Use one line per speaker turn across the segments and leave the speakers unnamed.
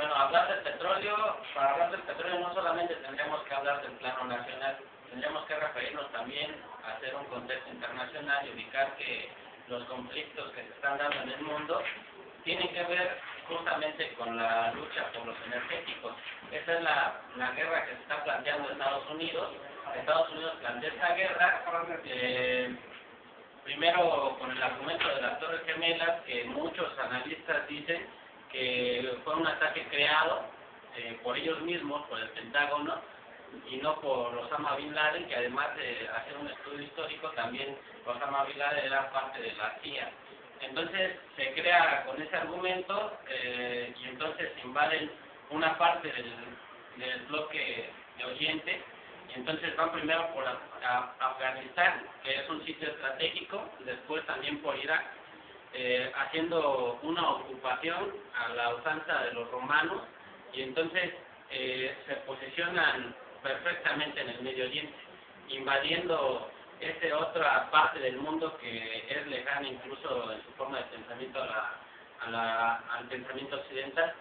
Bueno, hablar del petróleo, para hablar del petróleo no solamente tendríamos que hablar del plano nacional, tendríamos que referirnos también a hacer un contexto internacional y ubicar que los conflictos que se están dando en el mundo tienen que ver justamente con la lucha por los energéticos. Esa es la guerra que se está planteando Estados Unidos. Estados Unidos plantea esta guerra primero con el argumento de las Torres Gemelas, que muchos analistas dicen que fue un ataque creado por ellos mismos, por el Pentágono, y no por Osama Bin Laden, que además de hacer un estudio histórico, también Osama Bin Laden era parte de la CIA. Entonces se crea con ese argumento y entonces invaden una parte del bloque de Oriente, y entonces van primero por Afganistán, que es un sitio estratégico, después también por Irak, haciendo una ocupación a la usanza de los romanos, y entonces se posicionan perfectamente en el Medio Oriente, invadiendo esta otra parte del mundo que es lejana incluso en su forma de pensamiento al pensamiento occidental.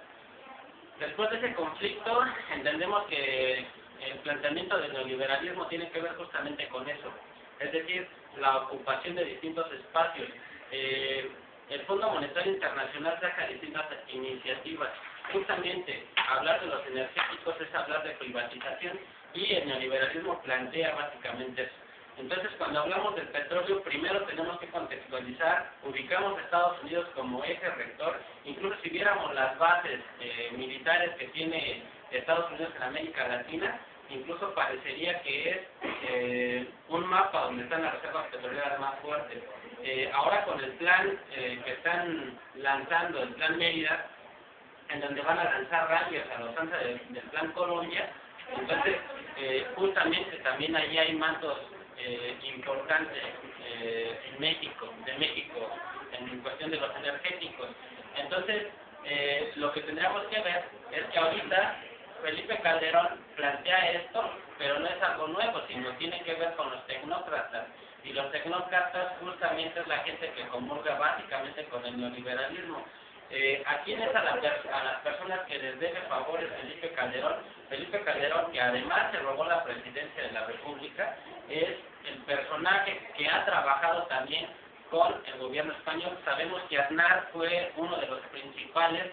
Después de ese conflicto entendemos que el planteamiento del neoliberalismo tiene que ver justamente con eso, es decir, la ocupación de distintos espacios. El Fondo Monetario Internacional saca distintas iniciativas. Justamente hablar de los energéticos es hablar de privatización, y el neoliberalismo plantea básicamente eso. Entonces, cuando hablamos del petróleo, primero tenemos que contextualizar, ubicamos a Estados Unidos como eje rector. Incluso si viéramos las bases militares que tiene Estados Unidos en América Latina, incluso parecería que es un mapa donde están las reservas petroleras más fuertes. Ahora con el plan que están lanzando, el plan Mérida, en donde van a lanzar radios a la usanza del plan Colombia, entonces justamente también allí hay mantos importantes de México, en cuestión de los energéticos. Entonces, lo que tendríamos que ver es que ahorita Felipe Calderón plantea esto, pero no es algo nuevo, sino tiene que ver con los tecnócratas. Y los tecnócratas justamente es la gente que comulga básicamente con el neoliberalismo. ¿A quiénes? A las personas que les debe favores Felipe Calderón. Felipe Calderón, que además se robó la presidencia de la República, es el personaje que ha trabajado también con el gobierno español. Sabemos que Aznar fue uno de los principales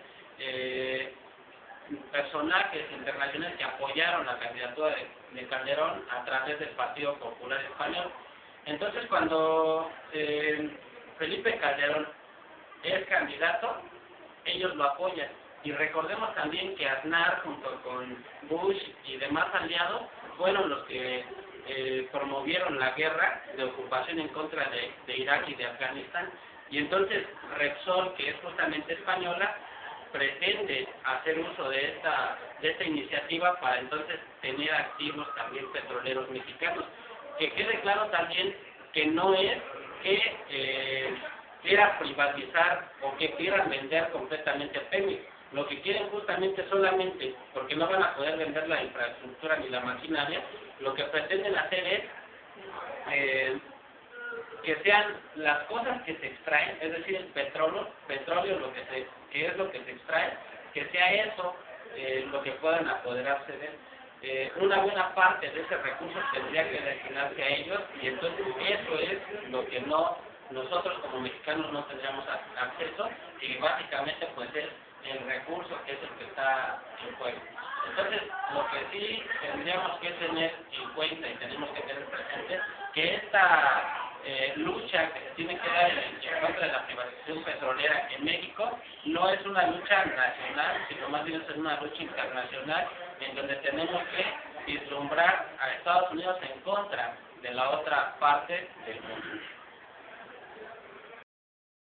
personajes internacionales que apoyaron la candidatura de Calderón a través del Partido Popular Español. Entonces, cuando Felipe Calderón es candidato, ellos lo apoyan. Y recordemos también que Aznar, junto con Bush y demás aliados, fueron los que promovieron la guerra de ocupación en contra de Irak y de Afganistán. Y entonces Repsol, que es justamente española, pretende hacer uso de esta iniciativa para entonces tener activos también petroleros mexicanos. Que quede claro también que no es que quiera privatizar o que quieran vender completamente Pemex. Lo que quieren justamente solamente, porque no van a poder vender la infraestructura ni la maquinaria, lo que pretenden hacer es que sean las cosas que se extraen, es decir, el petróleo que es lo que se extrae, que sea eso lo que puedan apoderarse de él. Una buena parte de ese recurso tendría que destinarse a ellos, y entonces eso es lo que nosotros como mexicanos no tendríamos acceso, y básicamente pues es el recurso que es el que está en juego. Entonces, lo que sí tendríamos que tener en cuenta y tenemos que tener presente, que esta lucha que se tiene que dar en contra de la privatización petrolera en México no es una lucha nacional, sino más bien es una lucha internacional, en donde tenemos que vislumbrar a Estados Unidos en contra de la otra parte del mundo.